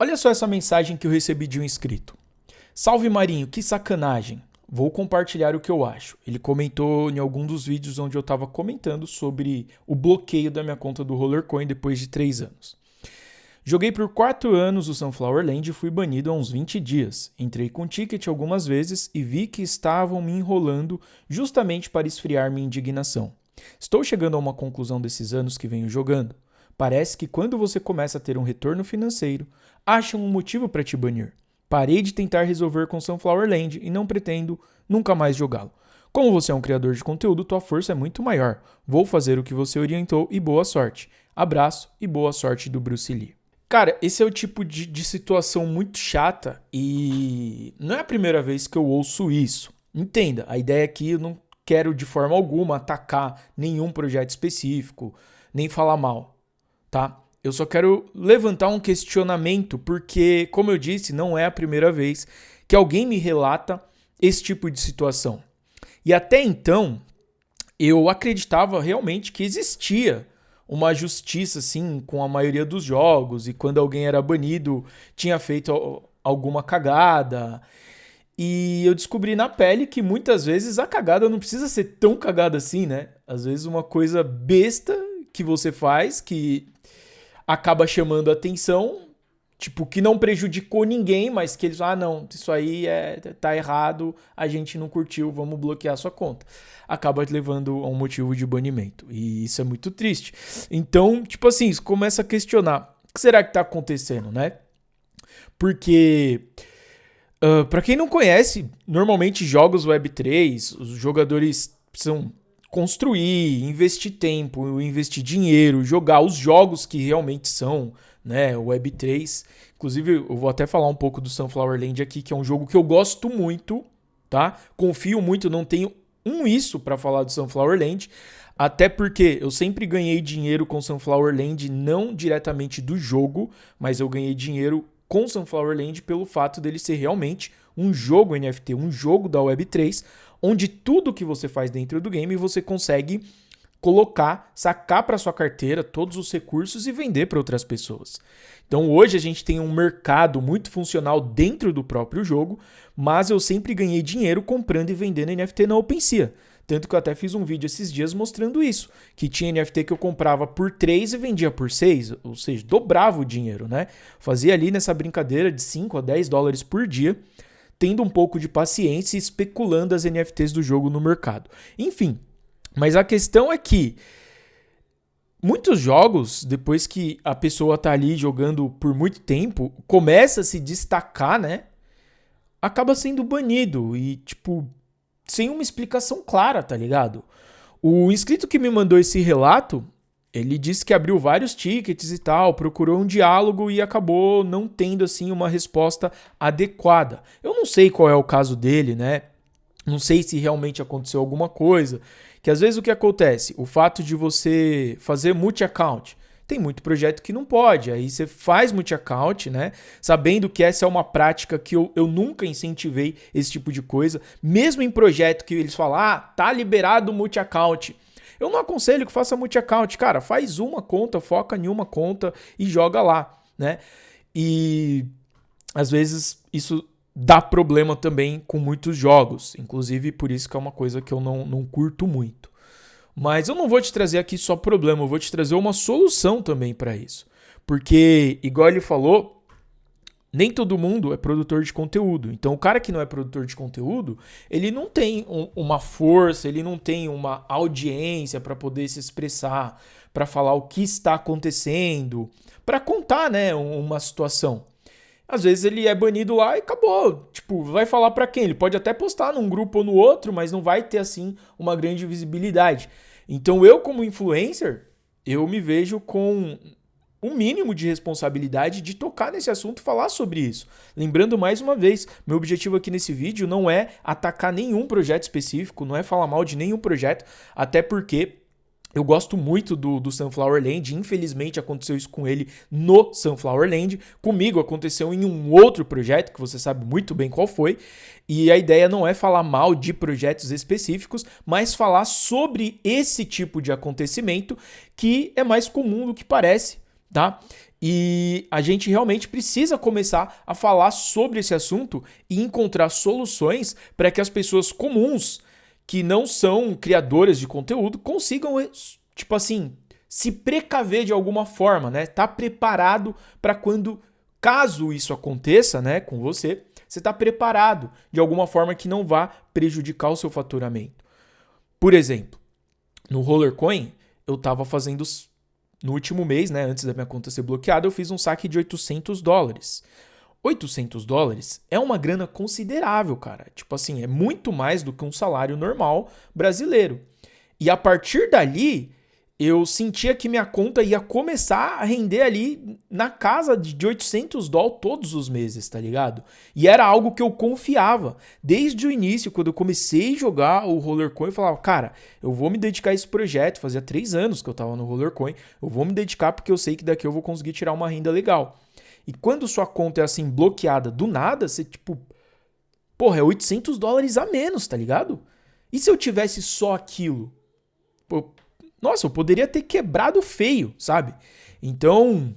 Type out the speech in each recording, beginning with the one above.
Olha só essa mensagem que eu recebi de um inscrito. Salve Marinho, que sacanagem. Vou compartilhar o que eu acho. Ele comentou em algum dos vídeos onde eu estava comentando sobre o bloqueio da minha conta do Rollercoin depois de 3 anos. Joguei por 4 anos o Sunflower Land e fui banido há uns 20 dias. Entrei com ticket algumas vezes e vi que estavam me enrolando justamente para esfriar minha indignação. Estou chegando a uma conclusão desses anos que venho jogando. Parece que quando você começa a ter um retorno financeiro, acham um motivo para te banir. Parei de tentar resolver com Sunflower Land e não pretendo nunca mais jogá-lo. Como você é um criador de conteúdo, tua força é muito maior. Vou fazer o que você orientou e boa sorte. Abraço e boa sorte do Bruce Lee. Cara, esse é o tipo de situação muito chata e não é a primeira vez que eu ouço isso. Entenda, a ideia aqui eu não quero de forma alguma atacar nenhum projeto específico, nem falar mal, tá? Eu só quero levantar um questionamento porque, como eu disse, não é a primeira vez que alguém me relata esse tipo de situação. E até então, eu acreditava realmente que existia uma justiça assim com a maioria dos jogos e quando alguém era banido tinha feito alguma cagada. E eu descobri na pele que muitas vezes a cagada não precisa ser tão cagada assim, né? Às vezes uma coisa besta que você faz que acaba chamando a atenção, tipo, que não prejudicou ninguém, mas que eles, não, isso aí tá errado, a gente não curtiu, vamos bloquear sua conta. Acaba levando a um motivo de banimento. E isso é muito triste. Então, tipo assim, isso começa a questionar. O que será que tá acontecendo, né? Porque, pra quem não conhece, normalmente jogos Web3, os jogadores precisam construir, investir tempo, investir dinheiro, jogar os jogos que realmente são, né, Web3. Inclusive, eu vou até falar um pouco do Sunflower Land aqui, que é um jogo que eu gosto muito, tá? Confio muito, não tenho isso para falar do Sunflower Land, até porque eu sempre ganhei dinheiro com Sunflower Land, não diretamente do jogo, mas eu ganhei dinheiro com Sunflower Land pelo fato dele ser realmente um jogo NFT, um jogo da Web3, onde tudo que você faz dentro do game você consegue colocar, sacar para sua carteira todos os recursos e vender para outras pessoas. Então hoje a gente tem um mercado muito funcional dentro do próprio jogo, mas eu sempre ganhei dinheiro comprando e vendendo NFT na OpenSea. Tanto que eu até fiz um vídeo esses dias mostrando isso, que tinha NFT que eu comprava por 3 e vendia por 6, ou seja, dobrava o dinheiro, né? Fazia ali nessa brincadeira de 5 a 10 dólares por dia, tendo um pouco de paciência e especulando as NFTs do jogo no mercado. Enfim, mas a questão é que muitos jogos, depois que a pessoa tá ali jogando por muito tempo, começa a se destacar, né? Acaba sendo banido e, tipo, sem uma explicação clara, tá ligado? O inscrito que me mandou esse relato, ele disse que abriu vários tickets e tal, procurou um diálogo e acabou não tendo, assim, uma resposta adequada. Eu não sei qual é o caso dele, né? Não sei se realmente aconteceu alguma coisa. Que às vezes o que acontece? O fato de você fazer multi-account. Tem muito projeto que não pode. Aí você faz multi-account, né? Sabendo que essa é uma prática que eu nunca incentivei esse tipo de coisa. Mesmo em projeto que eles falam, tá liberado o multi-account. Eu não aconselho que faça multi-account. Cara, faz uma conta, foca em uma conta e joga lá, né? E às vezes isso dá problema também com muitos jogos. Inclusive por isso que é uma coisa que eu não curto muito. Mas eu não vou te trazer aqui só problema, eu vou te trazer uma solução também para isso. Porque, igual ele falou, nem todo mundo é produtor de conteúdo. Então, o cara que não é produtor de conteúdo, ele não tem uma força, ele não tem uma audiência para poder se expressar, para falar o que está acontecendo, para contar, né, uma situação. Às vezes ele é banido lá e acabou. Tipo, vai falar pra quem? Ele pode até postar num grupo ou no outro, mas não vai ter, assim, uma grande visibilidade. Então eu, como influencer, eu me vejo com o mínimo de responsabilidade de tocar nesse assunto e falar sobre isso. Lembrando mais uma vez, meu objetivo aqui nesse vídeo não é atacar nenhum projeto específico, não é falar mal de nenhum projeto, até porque eu gosto muito do Sunflower Land, infelizmente aconteceu isso com ele no Sunflower Land, comigo aconteceu em um outro projeto, que você sabe muito bem qual foi, e a ideia não é falar mal de projetos específicos, mas falar sobre esse tipo de acontecimento que é mais comum do que parece, tá? E a gente realmente precisa começar a falar sobre esse assunto e encontrar soluções para que as pessoas comuns, que não são criadoras de conteúdo, consigam, tipo assim, se precaver de alguma forma, né? Tá preparado para quando, caso isso aconteça, né, com você, você tá preparado de alguma forma que não vá prejudicar o seu faturamento. Por exemplo, no Rollercoin, eu tava fazendo no último mês, né, antes da minha conta ser bloqueada, eu fiz um saque de $800. $800 é uma grana considerável, cara. Tipo assim, é muito mais do que um salário normal brasileiro. E a partir dali, eu sentia que minha conta ia começar a render ali na casa de $800 todos os meses, tá ligado? E era algo que eu confiava. Desde o início, quando eu comecei a jogar o Rollercoin, eu falava, cara, eu vou me dedicar a esse projeto. Fazia 3 anos que eu tava no Rollercoin. Eu vou me dedicar porque eu sei que daqui eu vou conseguir tirar uma renda legal. E quando sua conta é assim, bloqueada do nada, você tipo, porra, é $800 a menos, tá ligado? E se eu tivesse só aquilo? Pô, nossa, eu poderia ter quebrado feio, sabe? Então,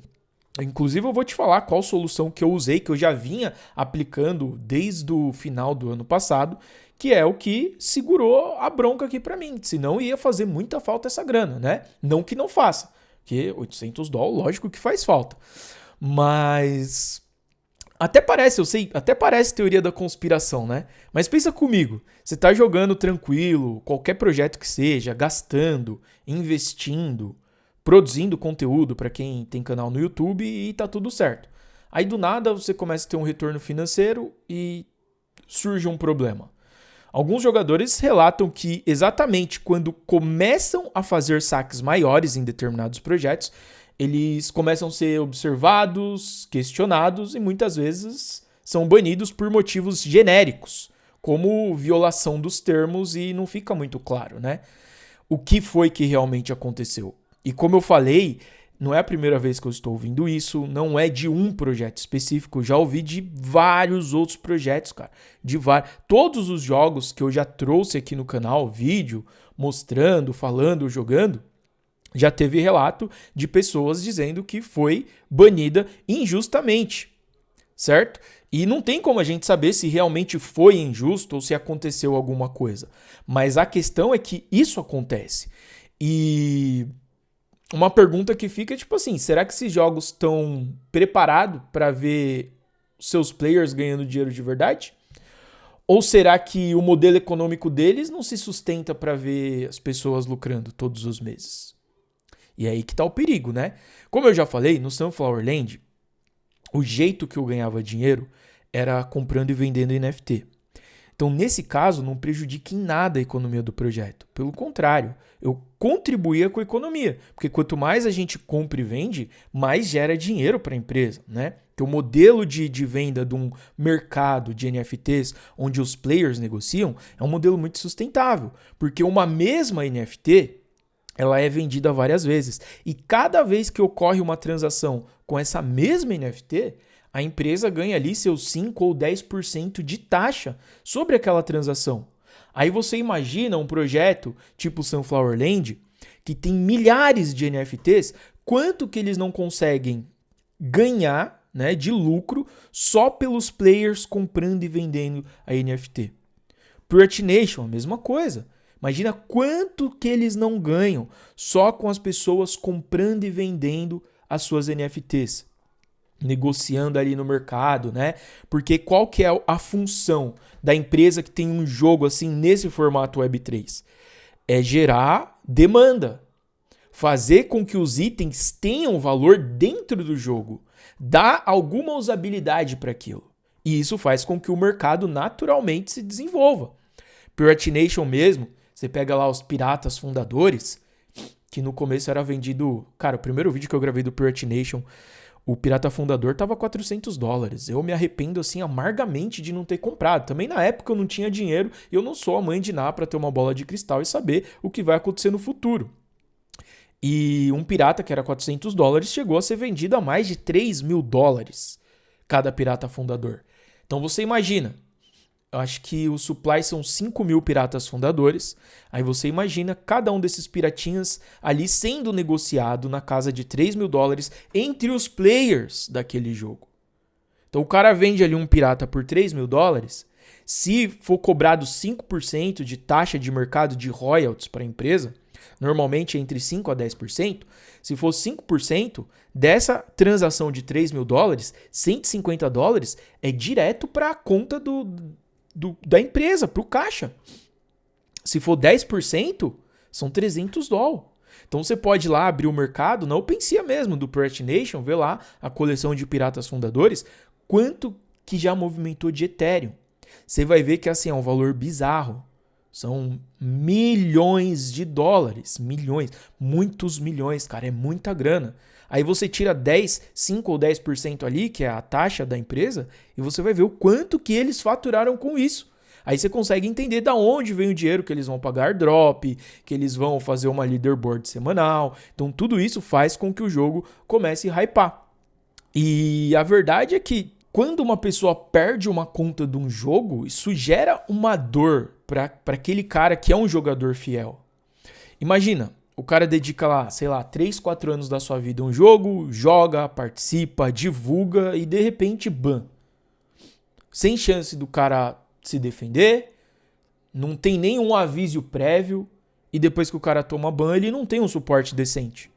inclusive eu vou te falar qual solução que eu usei, que eu já vinha aplicando desde o final do ano passado, que é o que segurou a bronca aqui pra mim. Senão ia fazer muita falta essa grana, né? Não que não faça, porque $800, lógico que faz falta. Mas até parece, eu sei, até parece teoria da conspiração, né? Mas pensa comigo, você tá jogando tranquilo, qualquer projeto que seja, gastando, investindo, produzindo conteúdo para quem tem canal no YouTube e tá tudo certo. Aí do nada você começa a ter um retorno financeiro e surge um problema. Alguns jogadores relatam que exatamente quando começam a fazer saques maiores em determinados projetos, eles começam a ser observados, questionados e muitas vezes são banidos por motivos genéricos, como violação dos termos e não fica muito claro, né? O que foi que realmente aconteceu. E como eu falei, não é a primeira vez que eu estou ouvindo isso, não é de um projeto específico, eu já ouvi de vários outros projetos, cara. De vários. Todos os jogos que eu já trouxe aqui no canal, vídeo, mostrando, falando, jogando, já teve relato de pessoas dizendo que foi banida injustamente, certo? E não tem como a gente saber se realmente foi injusto ou se aconteceu alguma coisa. Mas a questão é que isso acontece. E uma pergunta que fica é tipo assim, será que esses jogos estão preparados para ver seus players ganhando dinheiro de verdade? Ou será que o modelo econômico deles não se sustenta para ver as pessoas lucrando todos os meses? E é aí que tá o perigo, né? Como eu já falei, no Sunflower Land, o jeito que eu ganhava dinheiro era comprando e vendendo NFT. Então, nesse caso, não prejudica em nada a economia do projeto. Pelo contrário, eu contribuía com a economia. Porque quanto mais a gente compra e vende, mais gera dinheiro para a empresa, né? Porque o modelo de venda de um mercado de NFTs, onde os players negociam, é um modelo muito sustentável. Porque uma mesma NFT, ela é vendida várias vezes. E cada vez que ocorre uma transação com essa mesma NFT, a empresa ganha ali seus 5 ou 10% de taxa sobre aquela transação. Aí você imagina um projeto tipo Sunflower Land, que tem milhares de NFTs, quanto que eles não conseguem ganhar, né, de lucro só pelos players comprando e vendendo a NFT. Pirate Nation, a mesma coisa. Imagina quanto que eles não ganham só com as pessoas comprando e vendendo as suas NFTs. Negociando ali no mercado, né? Porque qual que é a função da empresa que tem um jogo assim nesse formato Web3? É gerar demanda. Fazer com que os itens tenham valor dentro do jogo. Dar alguma usabilidade para aquilo. E isso faz com que o mercado naturalmente se desenvolva. Pirate Nation mesmo, você pega lá os piratas fundadores, que no começo era vendido... Cara, o primeiro vídeo que eu gravei do Pirate Nation, o pirata fundador tava $400. Eu me arrependo assim amargamente de não ter comprado. Também na época eu não tinha dinheiro e eu não sou a mãe de Ná para ter uma bola de cristal e saber o que vai acontecer no futuro. E um pirata que era $400 chegou a ser vendido a mais de $3.000 cada pirata fundador. Então você imagina, eu acho que o supply são 5 mil piratas fundadores. Aí você imagina cada um desses piratinhas ali sendo negociado na casa de $3.000 entre os players daquele jogo. Então o cara vende ali um pirata por $3.000. Se for cobrado 5% de taxa de mercado de royalties para a empresa, normalmente entre 5% a 10%, se for 5% dessa transação de $3.000, $150 é direto para a conta da empresa, para o caixa. Se for 10%, são $300. Então você pode ir lá abrir o mercado, na OpenSea mesmo, do Pirate Nation, ver lá a coleção de piratas fundadores, quanto que já movimentou de Ethereum. Você vai ver que assim, é um valor bizarro. São milhões de dólares. Milhões. Muitos milhões, cara. É muita grana. Aí você tira 5 ou 10% ali, que é a taxa da empresa, e você vai ver o quanto que eles faturaram com isso. Aí você consegue entender da onde vem o dinheiro que eles vão pagar drop, que eles vão fazer uma leaderboard semanal. Então tudo isso faz com que o jogo comece a hypar. E a verdade é que quando uma pessoa perde uma conta de um jogo, isso gera uma dor para aquele cara que é um jogador fiel. Imagina, o cara dedica lá, sei lá, 3, 4 anos da sua vida a um jogo, joga, participa, divulga e de repente ban. Sem chance do cara se defender, não tem nenhum aviso prévio e depois que o cara toma ban, ele não tem um suporte decente.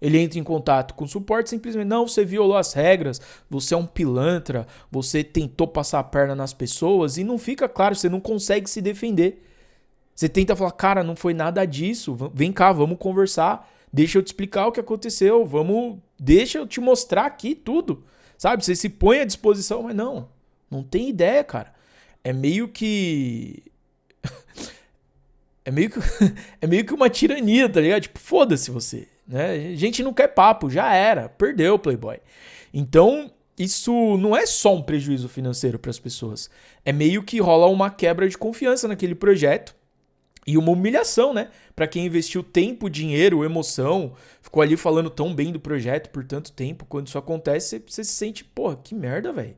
Ele entra em contato com o suporte simplesmente, não, você violou as regras, você é um pilantra, você tentou passar a perna nas pessoas e não fica claro, você não consegue se defender. Você tenta falar, cara, não foi nada disso, vem cá, vamos conversar, deixa eu te explicar o que aconteceu, deixa eu te mostrar aqui tudo, sabe? Você se põe à disposição, mas não tem ideia, cara. É meio que... é meio que uma tirania, tá ligado? Tipo, foda-se você. Né? A gente não quer papo, já era, perdeu o Playboy. Então, isso não é só um prejuízo financeiro para as pessoas. É meio que rola uma quebra de confiança naquele projeto e uma humilhação, né? Para quem investiu tempo, dinheiro, emoção, ficou ali falando tão bem do projeto por tanto tempo. Quando isso acontece, você se sente, porra, que merda, velho.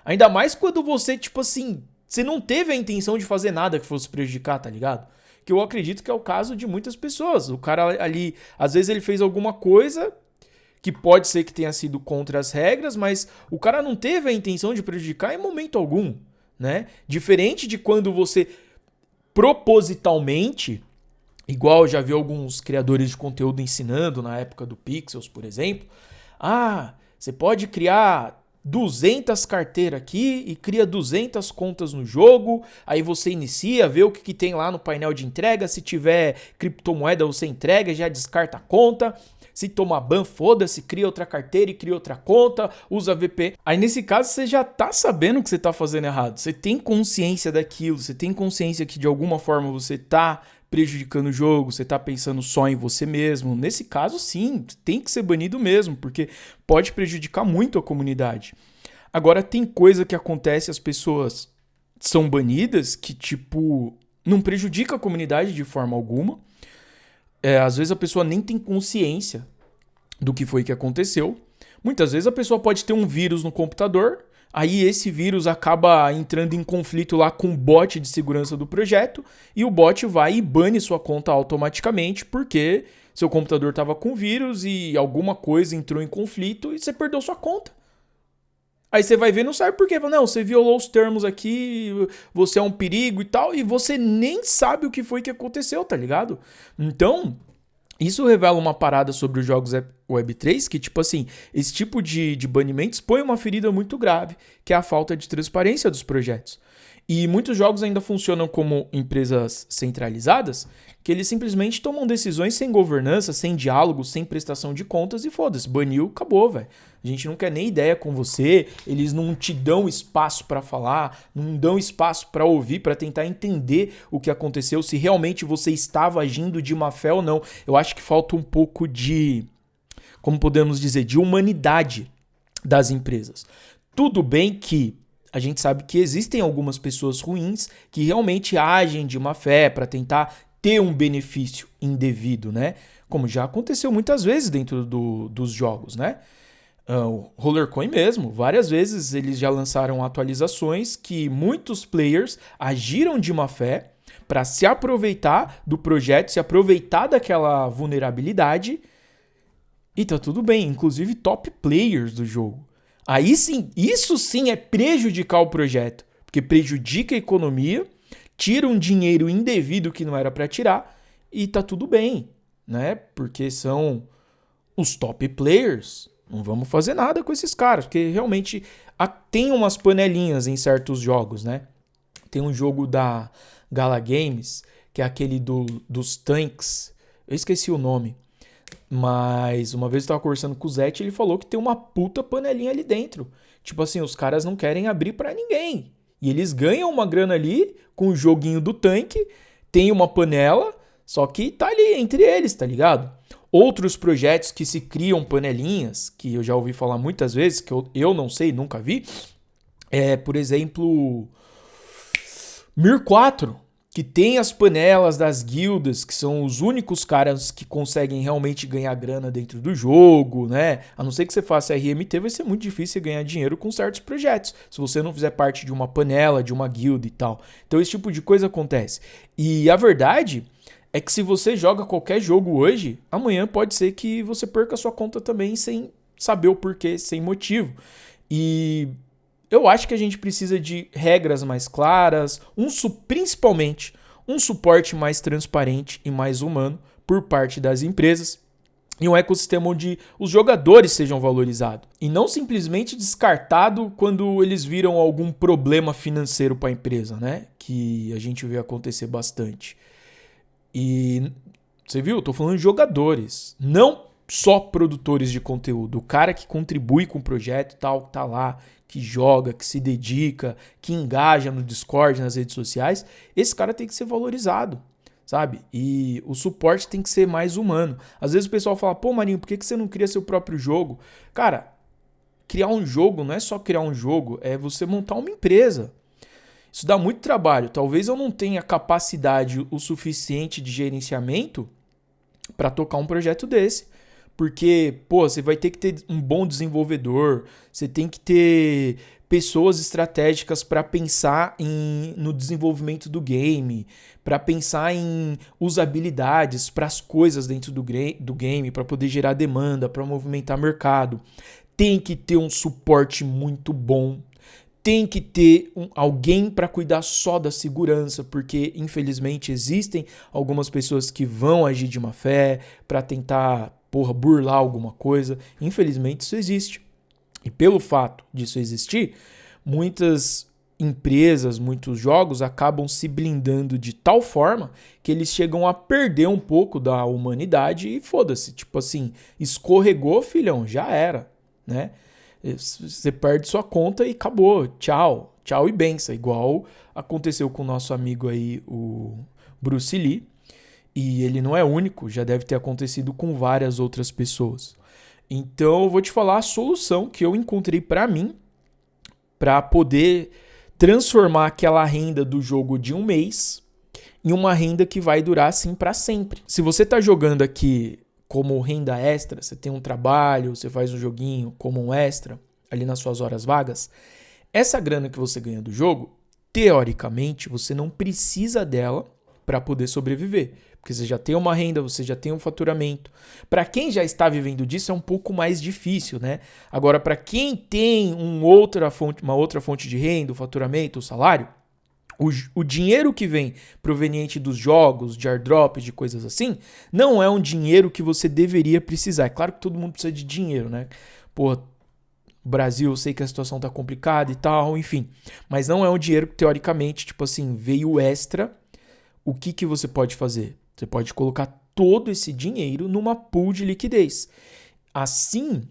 Ainda mais quando você, tipo assim, você não teve a intenção de fazer nada que fosse prejudicar, tá ligado? Que eu acredito que é o caso de muitas pessoas. O cara ali, às vezes ele fez alguma coisa que pode ser que tenha sido contra as regras, mas o cara não teve a intenção de prejudicar em momento algum, né? Diferente de quando você propositalmente, igual eu já vi alguns criadores de conteúdo ensinando na época do Pixels, por exemplo, você pode criar 200 carteiras aqui e cria 200 contas no jogo, aí você inicia, vê o que tem lá no painel de entrega, se tiver criptomoeda você entrega, já descarta a conta, se tomar ban, foda-se, cria outra carteira e cria outra conta, usa VP. Aí nesse caso você já tá sabendo que você tá fazendo errado, você tem consciência daquilo, você tem consciência que de alguma forma você tá prejudicando o jogo, você tá pensando só em você mesmo. Nesse caso, sim, tem que ser banido mesmo, porque pode prejudicar muito a comunidade. Agora, tem coisa que acontece, as pessoas são banidas que, tipo, não prejudica a comunidade de forma alguma. Às vezes a pessoa nem tem consciência do que foi que aconteceu. Muitas vezes a pessoa pode ter um vírus no computador, aí esse vírus acaba entrando em conflito lá com o bot de segurança do projeto e o bot vai e bane sua conta automaticamente porque seu computador estava com vírus e alguma coisa entrou em conflito e você perdeu sua conta. Aí você vai ver e não sabe por quê. Não, você violou os termos aqui, você é um perigo e tal, e você nem sabe o que foi que aconteceu, tá ligado? Então, isso revela uma parada sobre os jogos Web3, que, tipo assim, esse tipo de banimento expõe uma ferida muito grave, que é a falta de transparência dos projetos. E muitos jogos ainda funcionam como empresas centralizadas, que eles simplesmente tomam decisões sem governança, sem diálogo, sem prestação de contas e foda-se, baniu, acabou, velho. A gente não quer nem ideia com você, eles não te dão espaço pra falar, não dão espaço pra ouvir, pra tentar entender o que aconteceu, se realmente você estava agindo de má fé ou não. Eu acho que falta um pouco de, como podemos dizer, de humanidade das empresas. Tudo bem que a gente sabe que existem algumas pessoas ruins que realmente agem de má fé para tentar ter um benefício indevido, né? Como já aconteceu muitas vezes dentro dos jogos, né? O Rollercoin mesmo, várias vezes eles já lançaram atualizações que muitos players agiram de má fé para se aproveitar do projeto, se aproveitar daquela vulnerabilidade e tá tudo bem, inclusive top players do jogo. Aí sim, isso sim é prejudicar o projeto, porque prejudica a economia, tira um dinheiro indevido que não era para tirar e tá tudo bem, né? Porque são os top players. Não vamos fazer nada com esses caras, porque realmente tem umas panelinhas em certos jogos, né? Tem um jogo da Gala Games, que é aquele dos tanks. Eu esqueci o nome. Mas uma vez eu tava conversando com o Zete, ele falou que tem uma puta panelinha ali dentro. Tipo assim, os caras não querem abrir pra ninguém. E eles ganham uma grana ali com o joguinho do tanque, tem uma panela, só que tá ali entre eles, tá ligado? Outros projetos que se criam panelinhas, que eu já ouvi falar muitas vezes, que eu não sei, nunca vi, por exemplo, Mir 4, que tem as panelas das guildas, que são os únicos caras que conseguem realmente ganhar grana dentro do jogo, né? A não ser que você faça RMT, vai ser muito difícil ganhar dinheiro com certos projetos, se você não fizer parte de uma panela, de uma guilda e tal. Então esse tipo de coisa acontece. E a verdade é que se você joga qualquer jogo hoje, amanhã pode ser que você perca a sua conta também sem saber o porquê, sem motivo. E eu acho que a gente precisa de regras mais claras, principalmente um suporte mais transparente e mais humano por parte das empresas e um ecossistema onde os jogadores sejam valorizados e não simplesmente descartado quando eles viram algum problema financeiro para a empresa, né? Que a gente vê acontecer bastante. E você viu? Eu tô falando de jogadores, não só produtores de conteúdo. O cara que contribui com o projeto, tal, que tá lá, que joga, que se dedica, que engaja no Discord, nas redes sociais, esse cara tem que ser valorizado, sabe? E o suporte tem que ser mais humano. Às vezes o pessoal fala, pô, Marinho, por que você não cria seu próprio jogo? Cara, criar um jogo não é só criar um jogo, é você montar uma empresa. Isso dá muito trabalho. Talvez eu não tenha capacidade o suficiente de gerenciamento para tocar um projeto desse. Porque, pô, você vai ter que ter um bom desenvolvedor, você tem que ter pessoas estratégicas para pensar no desenvolvimento do game, para pensar em usabilidades para as coisas dentro do game, para poder gerar demanda, para movimentar mercado. Tem que ter um suporte muito bom. Tem que ter alguém para cuidar só da segurança, porque infelizmente existem algumas pessoas que vão agir de má fé para tentar, burlar alguma coisa. Infelizmente isso existe. E pelo fato disso existir, muitas empresas, muitos jogos acabam se blindando de tal forma que eles chegam a perder um pouco da humanidade e foda-se. Tipo assim, escorregou, filhão, já era, né? Você perde sua conta e acabou. Tchau. Tchau e benção. Igual aconteceu com o nosso amigo aí, o Bruce Lee. E ele não é único, já deve ter acontecido com várias outras pessoas. Então eu vou te falar a solução que eu encontrei para mim, para poder transformar aquela renda do jogo de um mês em uma renda que vai durar assim para sempre. Se você tá jogando aqui como renda extra, você tem um trabalho, você faz um joguinho como um extra ali nas suas horas vagas, essa grana que você ganha do jogo, teoricamente, você não precisa dela para poder sobreviver, porque você já tem uma renda, você já tem um faturamento. Para quem já está vivendo disso é um pouco mais difícil, né? Agora, para quem tem uma outra fonte de renda, o faturamento, o salário, o dinheiro que vem proveniente dos jogos, de airdrops, de coisas assim, não é um dinheiro que você deveria precisar. É claro que todo mundo precisa de dinheiro, né? Pô, Brasil, eu sei que a situação tá complicada e tal, enfim. Mas não é um dinheiro que, teoricamente, tipo assim, veio extra. O que você pode fazer? Você pode colocar todo esse dinheiro numa pool de liquidez. Assim,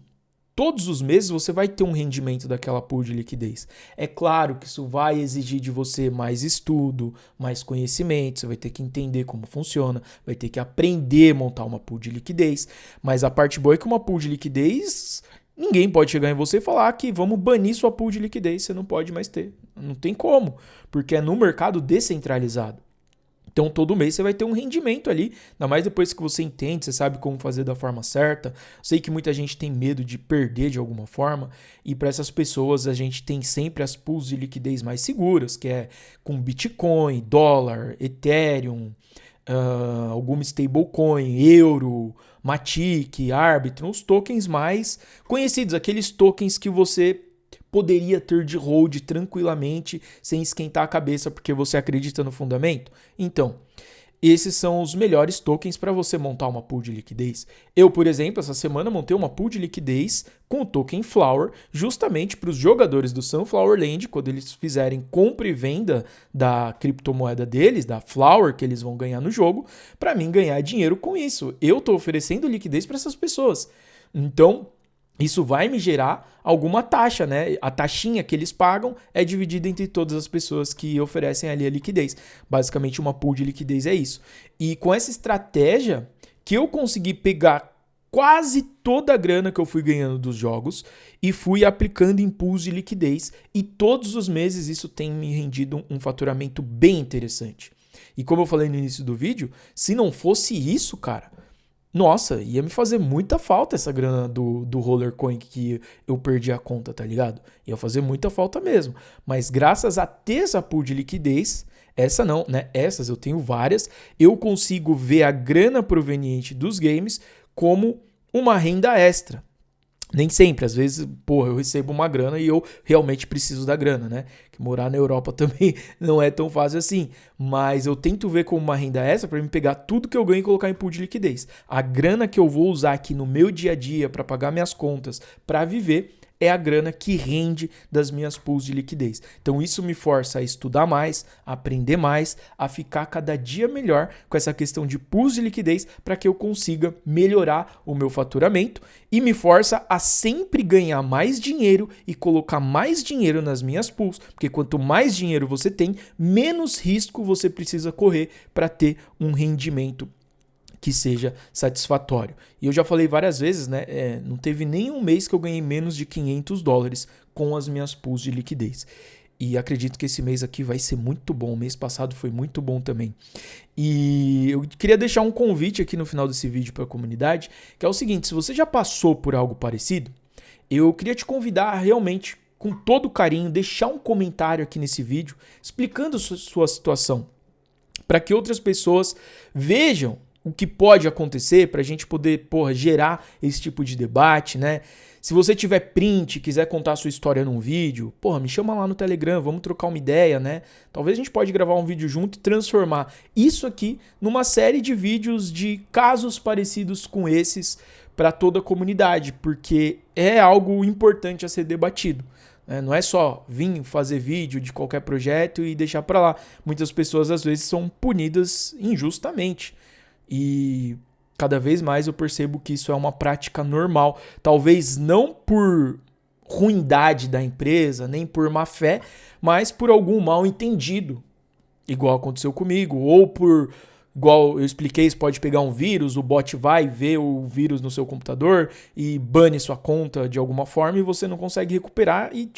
todos os meses você vai ter um rendimento daquela pool de liquidez. É claro que isso vai exigir de você mais estudo, mais conhecimento, você vai ter que entender como funciona, vai ter que aprender a montar uma pool de liquidez. Mas a parte boa é que uma pool de liquidez, ninguém pode chegar em você e falar que vamos banir sua pool de liquidez, você não pode mais ter. Não tem como, porque é no mercado descentralizado. Então, todo mês você vai ter um rendimento ali, ainda mais depois que você entende, você sabe como fazer da forma certa. Sei que muita gente tem medo de perder de alguma forma, e para essas pessoas a gente tem sempre as pools de liquidez mais seguras, que é com Bitcoin, dólar, Ethereum, alguma stablecoin, euro, Matic, Arbitrum, os tokens mais conhecidos, aqueles tokens que você poderia ter de hold tranquilamente, sem esquentar a cabeça porque você acredita no fundamento? Então, esses são os melhores tokens para você montar uma pool de liquidez. Eu, por exemplo, essa semana montei uma pool de liquidez com o token Flower, justamente para os jogadores do Sunflower Land, quando eles fizerem compra e venda da criptomoeda deles, da Flower que eles vão ganhar no jogo, para mim ganhar dinheiro com isso. Eu estou oferecendo liquidez para essas pessoas. Então, isso vai me gerar alguma taxa, né? A taxinha que eles pagam é dividida entre todas as pessoas que oferecem ali a liquidez. Basicamente, uma pool de liquidez é isso. E com essa estratégia que eu consegui pegar quase toda a grana que eu fui ganhando dos jogos e fui aplicando em pools de liquidez. E todos os meses isso tem me rendido um faturamento bem interessante. E como eu falei no início do vídeo, se não fosse isso, cara, nossa, ia me fazer muita falta essa grana do Roller Coin que eu perdi a conta, tá ligado? Ia fazer muita falta mesmo. Mas graças a ter essa pool de liquidez, essa não, né? Essas eu tenho várias, eu consigo ver a grana proveniente dos games como uma renda extra. Nem sempre, às vezes, porra, eu recebo uma grana e eu realmente preciso da grana, né? Que morar na Europa também não é tão fácil assim. Mas eu tento ver como uma renda extra para me pegar tudo que eu ganho e colocar em pool de liquidez. A grana que eu vou usar aqui no meu dia a dia para pagar minhas contas, para viver, é a grana que rende das minhas pools de liquidez. Então isso me força a estudar mais, a aprender mais, a ficar cada dia melhor com essa questão de pools de liquidez para que eu consiga melhorar o meu faturamento e me força a sempre ganhar mais dinheiro e colocar mais dinheiro nas minhas pools, porque quanto mais dinheiro você tem, menos risco você precisa correr para ter um rendimento que seja satisfatório. E eu já falei várias vezes, né? Não teve nenhum mês que eu ganhei menos de $500 com as minhas pools de liquidez. E acredito que esse mês aqui vai ser muito bom. O mês passado foi muito bom também. E eu queria deixar um convite aqui no final desse vídeo para a comunidade, que é o seguinte: se você já passou por algo parecido, eu queria te convidar a realmente, com todo carinho, deixar um comentário aqui nesse vídeo explicando sua situação, para que outras pessoas vejam o que pode acontecer, para a gente poder, gerar esse tipo de debate, né? Se você tiver print, quiser contar a sua história num vídeo, me chama lá no Telegram, vamos trocar uma ideia, né? Talvez a gente pode gravar um vídeo junto e transformar isso aqui numa série de vídeos de casos parecidos com esses para toda a comunidade, porque é algo importante a ser debatido. Não é só vir fazer vídeo de qualquer projeto e deixar para lá. Muitas pessoas às vezes são punidas injustamente. E cada vez mais eu percebo que isso é uma prática normal. Talvez não por ruindade da empresa, nem por má fé, mas por algum mal entendido. Igual aconteceu comigo. Ou por, igual eu expliquei, você pode pegar um vírus, o bot vai ver o vírus no seu computador e bane sua conta de alguma forma e você não consegue recuperar. E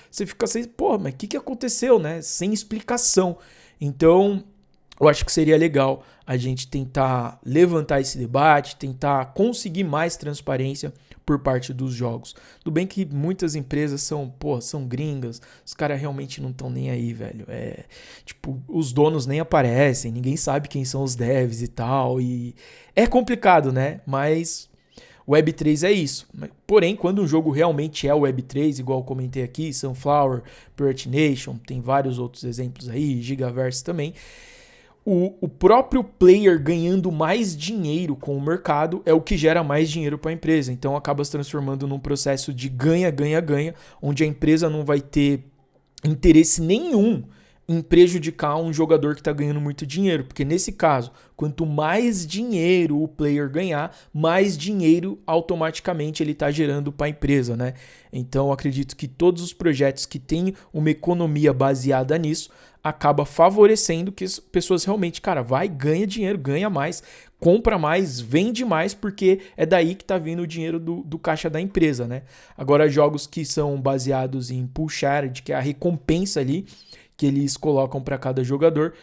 você fica assim, mas o que aconteceu, né? Sem explicação. Então, eu acho que seria legal a gente tentar levantar esse debate, tentar conseguir mais transparência por parte dos jogos. Tudo bem que muitas empresas são gringas, os caras realmente não estão nem aí, velho. Os donos nem aparecem, ninguém sabe quem são os devs e tal. E é complicado, né? Mas Web3 é isso. Porém, quando um jogo realmente é Web3, igual eu comentei aqui, Sunflower, Pirate Nation, tem vários outros exemplos aí, Gigaverse também, o próprio player ganhando mais dinheiro com o mercado é o que gera mais dinheiro para a empresa. Então acaba se transformando num processo de ganha, ganha, ganha, onde a empresa não vai ter interesse nenhum em prejudicar um jogador que está ganhando muito dinheiro. Porque nesse caso, quanto mais dinheiro o player ganhar, mais dinheiro automaticamente ele está gerando para a empresa, né? Então eu acredito que todos os projetos que têm uma economia baseada nisso acaba favorecendo que as pessoas realmente, ganha dinheiro, ganha mais, compra mais, vende mais, porque é daí que tá vindo o dinheiro do caixa da empresa, né? Agora, jogos que são baseados em pull charity, que é a recompensa ali que eles colocam para cada jogador,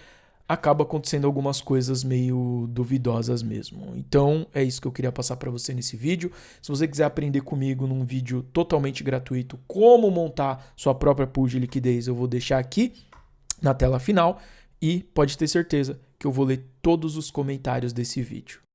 acaba acontecendo algumas coisas meio duvidosas mesmo. Então é isso que eu queria passar para você nesse vídeo. Se você quiser aprender comigo num vídeo totalmente gratuito como montar sua própria pool de liquidez, eu vou deixar aqui na tela final e pode ter certeza que eu vou ler todos os comentários desse vídeo.